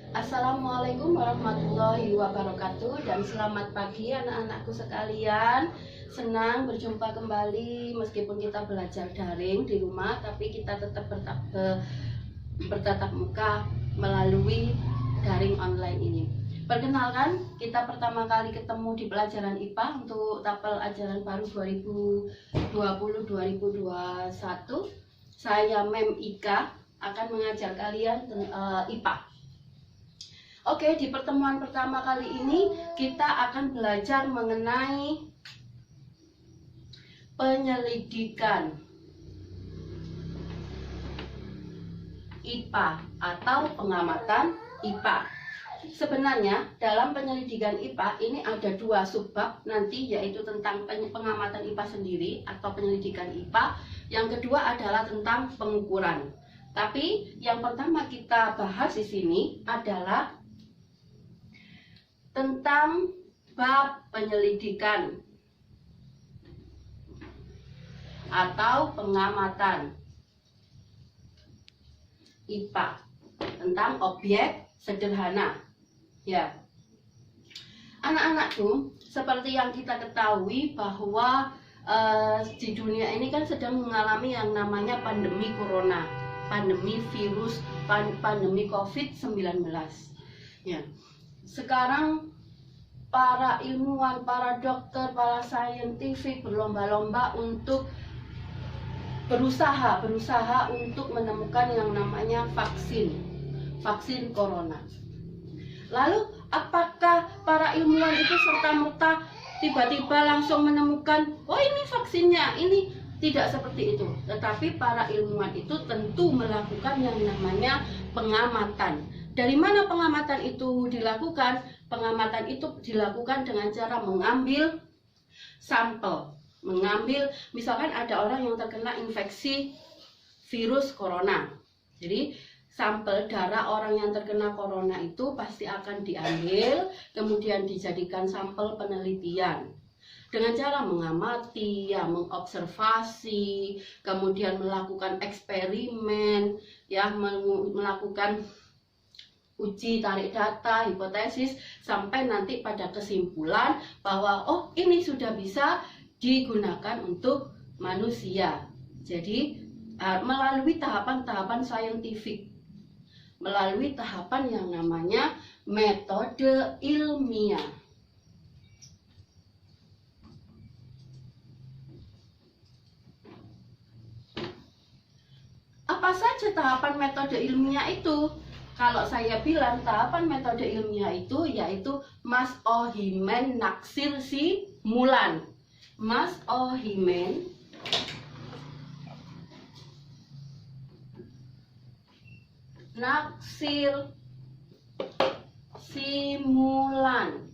Assalamualaikum warahmatullahi wabarakatuh dan selamat pagi anak-anakku sekalian. Senang berjumpa kembali meskipun kita belajar daring di rumah, tapi kita tetap bertatap muka melalui daring online ini. Perkenalkan, kita pertama kali ketemu di pelajaran IPA untuk tapel ajaran baru 2020-2021. Saya Mem Ika akan mengajar kalian IPA. Oke, di pertemuan pertama kali ini kita akan belajar mengenai penyelidikan IPA atau pengamatan IPA. Sebenarnya dalam penyelidikan IPA ini ada dua subbab nanti, yaitu tentang pengamatan IPA sendiri atau penyelidikan IPA. Yang kedua adalah tentang pengukuran. Tapi yang pertama kita bahas di sini adalah tentang bab penyelidikan atau pengamatan IPA tentang objek sederhana. Ya, anak-anakku, seperti yang kita ketahui bahwa di dunia ini kan sedang mengalami yang namanya pandemi corona, pandemi virus, pandemi COVID-19. Ya. Sekarang para ilmuwan, para dokter, para saintifik berlomba-lomba untuk berusaha untuk menemukan yang namanya vaksin corona. Lalu apakah para ilmuwan itu serta-merta tiba-tiba langsung menemukan, oh ini vaksinnya? Ini tidak seperti itu. Tetapi para ilmuwan itu tentu melakukan yang namanya pengamatan. Dari mana pengamatan itu dilakukan? Pengamatan itu dilakukan dengan cara mengambil sampel. Misalkan ada orang yang terkena infeksi virus corona. Jadi sampel darah orang yang terkena corona itu pasti akan diambil, kemudian dijadikan sampel penelitian. Dengan cara mengamati, ya, mengobservasi, kemudian melakukan eksperimen, ya, melakukan uji tarik data, hipotesis, sampai nanti pada kesimpulan bahwa oh ini sudah bisa digunakan untuk manusia. Jadi melalui tahapan-tahapan saintifik, melalui tahapan yang namanya metode ilmiah. Apa saja tahapan metode ilmiah itu? Kalau saya bilang tahapan metode ilmiah itu yaitu Mas Ohimen naksir simulan. Mas Ohimen naksir simulan.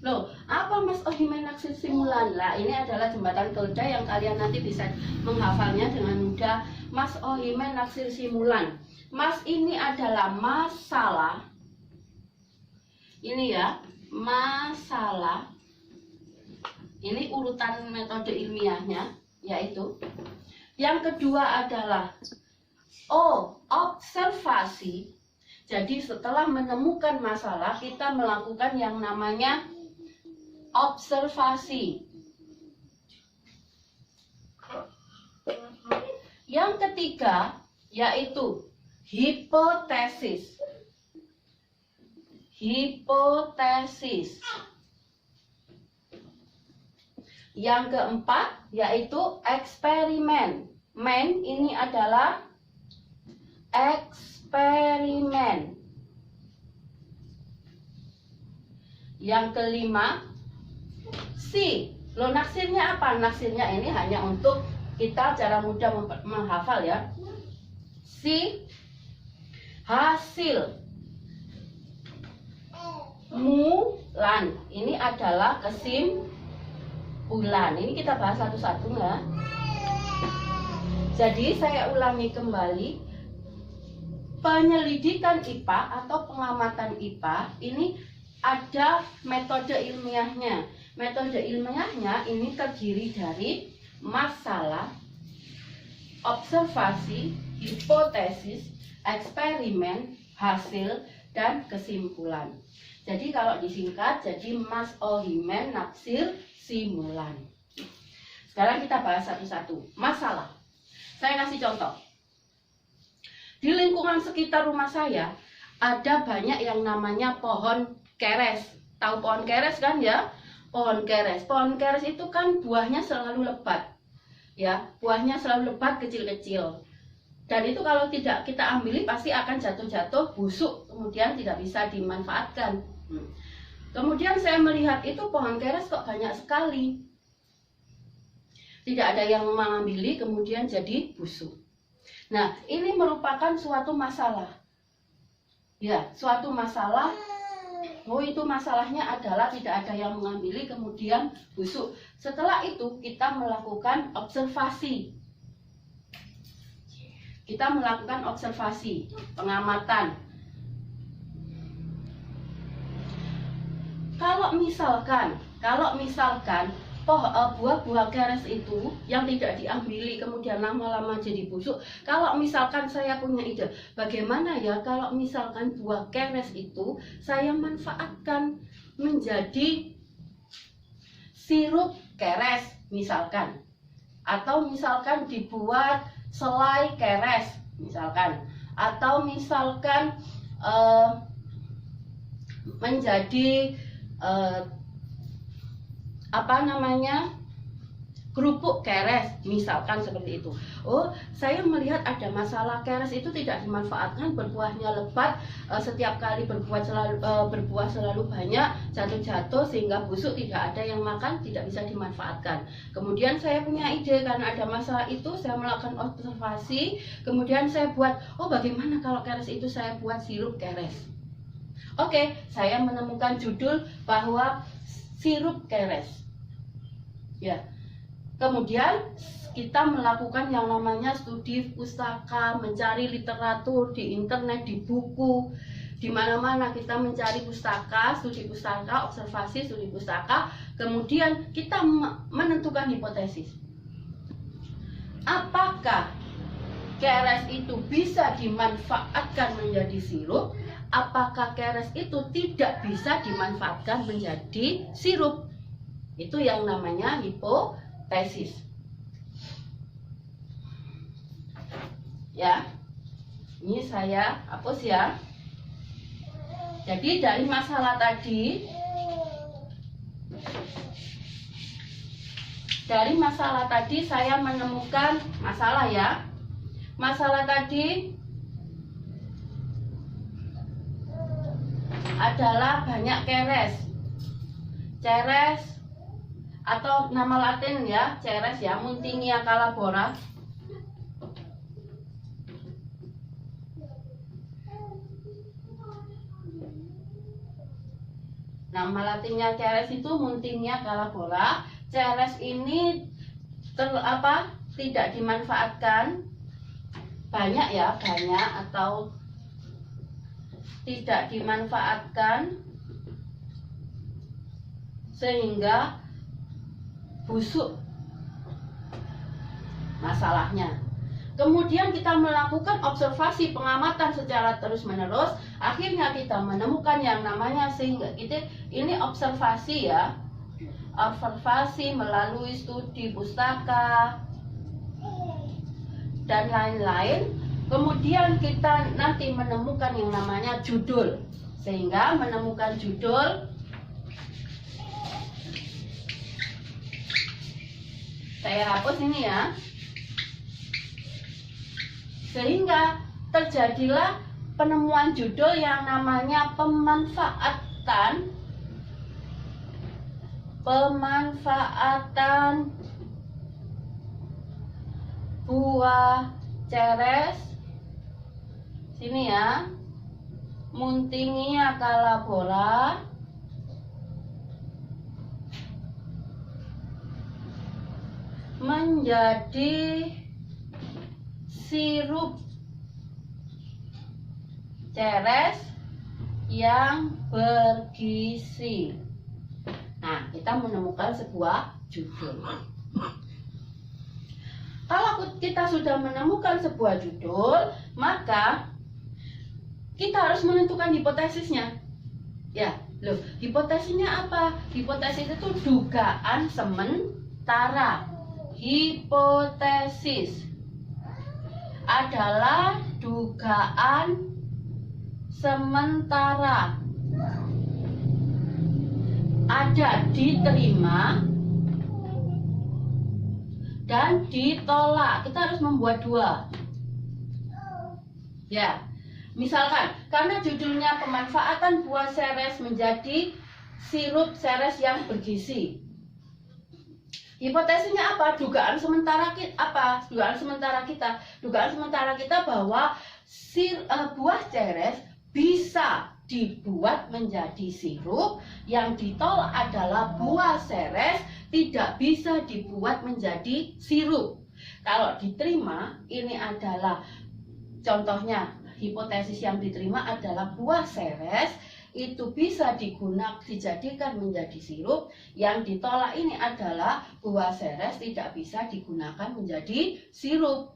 Loh, apa Mas Ohimen naksir simulan? Lah, ini adalah jembatan keledai yang kalian nanti bisa menghafalnya dengan mudah. Mas Ohimen naksir simulan. Mas ini adalah masalah. Ini ya, masalah. Ini urutan metode ilmiahnya, yaitu. Yang kedua adalah observasi. Jadi setelah menemukan masalah, kita melakukan yang namanya observasi. Yang ketiga yaitu hipotesis. Yang keempat yaitu eksperimen. Ini adalah eksperimen. Yang kelima naksirnya apa? Naksirnya ini hanya untuk kita cara mudah menghafal ya. Hasil. Mulan, ini adalah kesimpulan. Ini kita bahas satu-satu ya. Jadi saya ulangi kembali, penyelidikan IPA atau pengamatan IPA ini ada metode ilmiahnya. Metode ilmiahnya ini terdiri dari masalah, observasi, hipotesis, eksperimen, hasil, dan kesimpulan. Jadi kalau disingkat jadi mas ohimen naksir simulan. Sekarang kita bahas satu-satu. Masalah. Saya kasih contoh. Di lingkungan sekitar rumah saya ada banyak yang namanya pohon keres. Tahu pohon keres kan ya? Pohon keres. Pohon keres itu kan buahnya selalu lebat. Ya, buahnya selalu lebat, kecil-kecil. Dan itu kalau tidak kita ambil pasti akan jatuh-jatuh, busuk, kemudian tidak bisa dimanfaatkan. Kemudian saya melihat itu pohon keres kok banyak sekali. Tidak ada yang mengambil, kemudian jadi busuk. Nah, ini merupakan suatu masalah. Ya, suatu masalah. Oh, itu masalahnya adalah tidak ada yang mengambil, kemudian busuk. Setelah itu kita melakukan observasi. Kita melakukan observasi, pengamatan. Kalau misalkan buah-buah keres itu yang tidak diambili kemudian lama-lama jadi busuk. Kalau misalkan saya punya ide, bagaimana ya kalau misalkan buah keres itu saya manfaatkan menjadi sirup keres misalkan. Atau misalkan dibuat selai keres misalkan. Atau misalkan menjadi kerupuk keres misalkan seperti itu. Oh, saya melihat ada masalah keres itu tidak dimanfaatkan, berbuahnya lebat, setiap kali berbuah selalu banyak, jatuh-jatuh sehingga busuk, tidak ada yang makan, tidak bisa dimanfaatkan. Kemudian saya punya ide karena ada masalah itu, saya melakukan observasi, kemudian saya buat, oh bagaimana kalau keres itu saya buat sirup keres. Oke, saya menemukan judul bahwa sirup keres. Ya. Kemudian kita melakukan yang namanya studi pustaka, mencari literatur di internet, di buku, di mana-mana kita mencari pustaka, studi pustaka, observasi, studi pustaka. Kemudian kita menentukan hipotesis. Apakah keres itu bisa dimanfaatkan menjadi sirup? Apakah keres itu tidak bisa dimanfaatkan menjadi sirup? Itu yang namanya hipotesis. Ya, ini saya hapus ya. Jadi dari masalah tadi, saya menemukan masalah ya. Masalah tadi adalah banyak keres. Ceres atau nama latin ya, ceres ya, Muntingia calabora. Nama latinnya ceres itu Muntingia calabora. Ceres ini tidak dimanfaatkan, banyak ya, banyak atau tidak dimanfaatkan sehingga busuk masalahnya. Kemudian kita melakukan observasi, pengamatan secara terus-menerus, akhirnya kita menemukan yang namanya, sehingga ini observasi ya, observasi melalui studi pustaka dan lain-lain. Kemudian kita nanti menemukan yang namanya judul, sehingga menemukan judul. Saya hapus ini ya. Sehingga terjadilah penemuan judul yang namanya pemanfaatan buah ceres. Sini ya. Muntingia calabora menjadi sirup ceres yang bergizi. Nah, kita menemukan sebuah judul. Kalau kita sudah menemukan sebuah judul, maka kita harus menentukan hipotesisnya. Ya, loh, hipotesisnya apa? Hipotesis itu dugaan sementara. Hipotesis adalah dugaan sementara. Ada diterima dan ditolak. Kita harus membuat dua. Ya, misalkan karena judulnya pemanfaatan buah seres menjadi sirup seres yang bergizi. Hipotesisnya apa? Dugaan sementara kita bahwa buah seres bisa dibuat menjadi sirup. Yang ditolak adalah buah seres tidak bisa dibuat menjadi sirup. Kalau diterima, ini adalah contohnya, hipotesis yang diterima adalah buah seres itu bisa dijadikan menjadi sirup. Yang ditolak ini adalah buah seres tidak bisa digunakan menjadi sirup.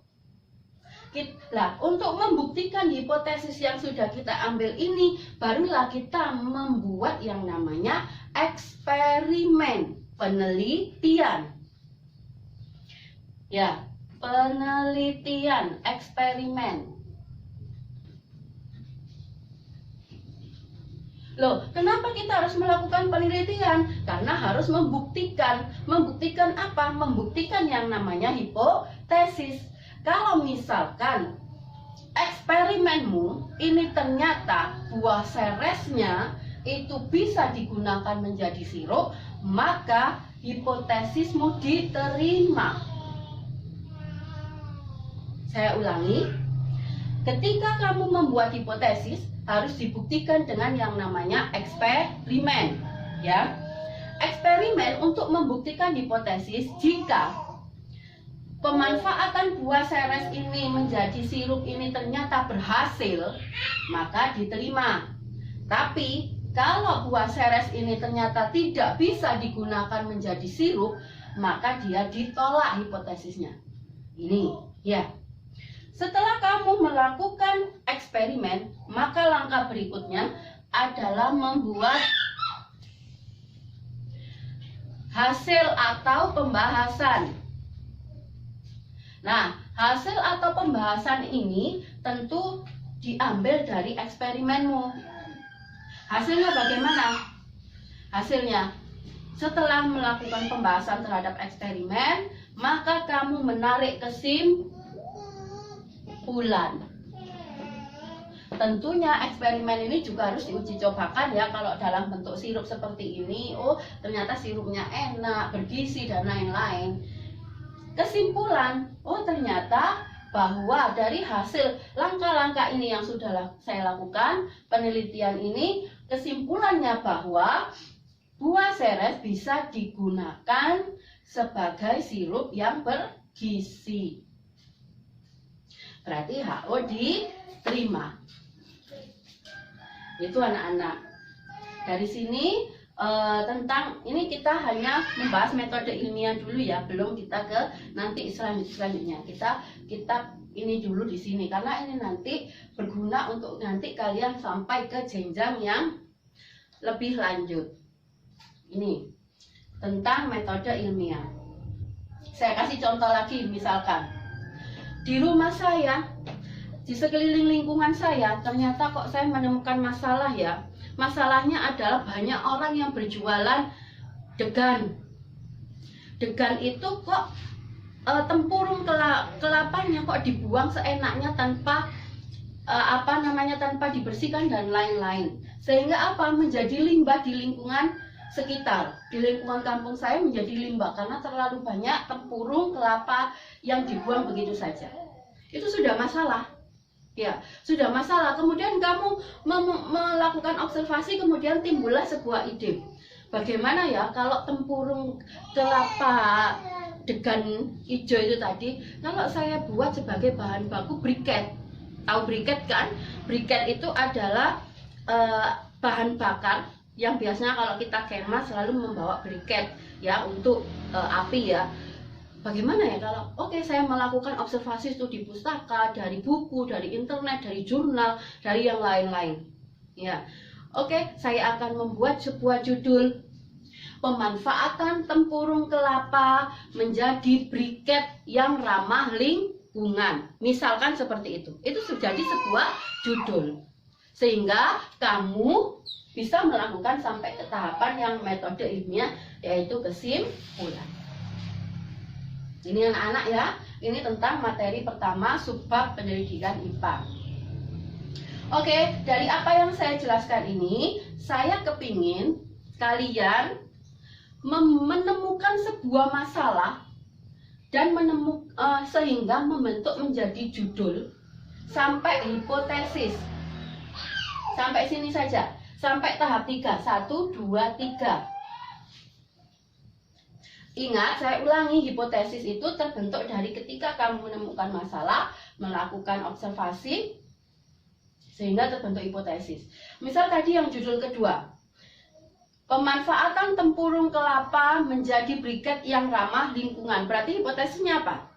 Nah, untuk membuktikan hipotesis yang sudah kita ambil ini, barulah kita membuat yang namanya eksperimen, penelitian. Ya, penelitian, eksperimen. Loh, kenapa kita harus melakukan penelitian? Karena harus membuktikan. Membuktikan apa? Membuktikan yang namanya hipotesis. Kalau misalkan eksperimenmu ini ternyata buah seresnya itu bisa digunakan menjadi sirup, maka hipotesismu diterima. Saya ulangi, ketika kamu membuat hipotesis harus dibuktikan dengan yang namanya eksperimen, ya. Eksperimen untuk membuktikan hipotesis, jika pemanfaatan buah seres ini menjadi sirup ini ternyata berhasil, maka diterima. Tapi kalau buah seres ini ternyata tidak bisa digunakan menjadi sirup, maka dia ditolak hipotesisnya. Ini, ya. Setelah kamu melakukan eksperimen, maka langkah berikutnya adalah membuat hasil atau pembahasan. Nah, hasil atau pembahasan ini tentu diambil dari eksperimenmu. Hasilnya bagaimana? Hasilnya, setelah melakukan pembahasan terhadap eksperimen, maka kamu menarik kesimpulan. Tentunya eksperimen ini juga harus diuji cobakan ya. Kalau dalam bentuk sirup seperti ini, oh ternyata sirupnya enak, bergizi dan lain-lain. Kesimpulan, oh ternyata bahwa dari hasil langkah-langkah ini yang sudah saya lakukan, penelitian ini, kesimpulannya bahwa buah seres bisa digunakan sebagai sirup yang bergizi. Berarti HO diterima. Itu anak-anak. Dari sini tentang ini kita hanya membahas metode ilmiah dulu ya, belum kita ke nanti selanjutnya. Kita ini dulu di sini karena ini nanti berguna untuk nanti kalian sampai ke jenjang yang lebih lanjut. Ini tentang metode ilmiah. Saya kasih contoh lagi, misalkan di rumah saya, di sekeliling lingkungan saya, ternyata kok saya menemukan masalah ya. Masalahnya adalah banyak orang yang berjualan degan. Degan itu kok tempurung kelapanya kok dibuang seenaknya tanpa tanpa dibersihkan dan lain-lain. Sehingga menjadi limbah di lingkungan sekitar. Di lingkungan kampung saya menjadi limbah karena terlalu banyak tempurung kelapa yang dibuang begitu saja. Itu sudah masalah. Ya, sudah masalah. Kemudian kamu melakukan observasi, kemudian timbullah sebuah ide. Bagaimana ya kalau tempurung kelapa degan hijau itu tadi, kalau saya buat sebagai bahan baku briket. Tahu briket kan? Briket itu adalah bahan bakar yang biasanya kalau kita kemah selalu membawa briket ya untuk api ya. Bagaimana ya kalau saya melakukan observasi studi pustaka, dari buku, dari internet, dari jurnal, dari yang lain-lain. Ya. Saya akan membuat sebuah judul, pemanfaatan tempurung kelapa menjadi briket yang ramah lingkungan. Misalkan seperti itu. Itu sudah jadi sebuah judul. Sehingga kamu bisa melakukan sampai ke tahapan yang metode ilmiah, yaitu kesimpulan. Ini anak-anak ya, ini tentang materi pertama subbab penyelidikan IPA. Dari apa yang saya jelaskan ini, saya kepingin kalian menemukan sebuah masalah dan sehingga membentuk menjadi judul sampai hipotesis. Sampai sini saja, sampai tahap 3, 1, 2, 3. Ingat, saya ulangi, hipotesis itu terbentuk dari ketika kamu menemukan masalah, melakukan observasi, sehingga terbentuk hipotesis. Misal tadi yang judul kedua, pemanfaatan tempurung kelapa menjadi briket yang ramah lingkungan. Berarti hipotesisnya apa?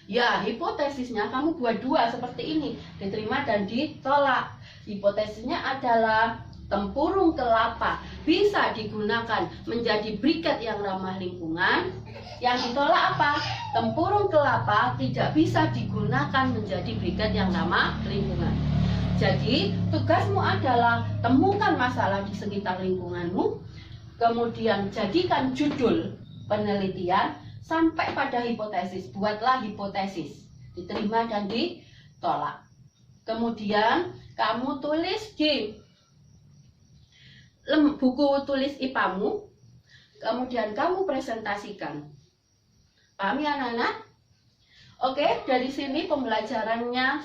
Ya, hipotesisnya kamu buat dua seperti ini, diterima dan ditolak. Hipotesisnya adalah tempurung kelapa bisa digunakan menjadi briket yang ramah lingkungan. Yang ditolak apa? Tempurung kelapa tidak bisa digunakan menjadi briket yang ramah lingkungan. Jadi tugasmu adalah temukan masalah di sekitar lingkunganmu, kemudian jadikan judul penelitian sampai pada hipotesis. Buatlah hipotesis, diterima dan ditolak. Kemudian kamu tulis di buku tulis IPA-mu, kemudian kamu presentasikan. Paham ya anak-anak? Dari sini pembelajarannya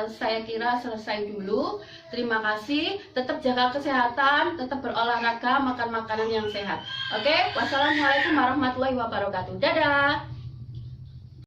saya kira selesai dulu. Terima kasih. Tetap jaga kesehatan, tetap berolahraga, makan makanan yang sehat. Wassalamualaikum warahmatullahi wabarakatuh. Dadah.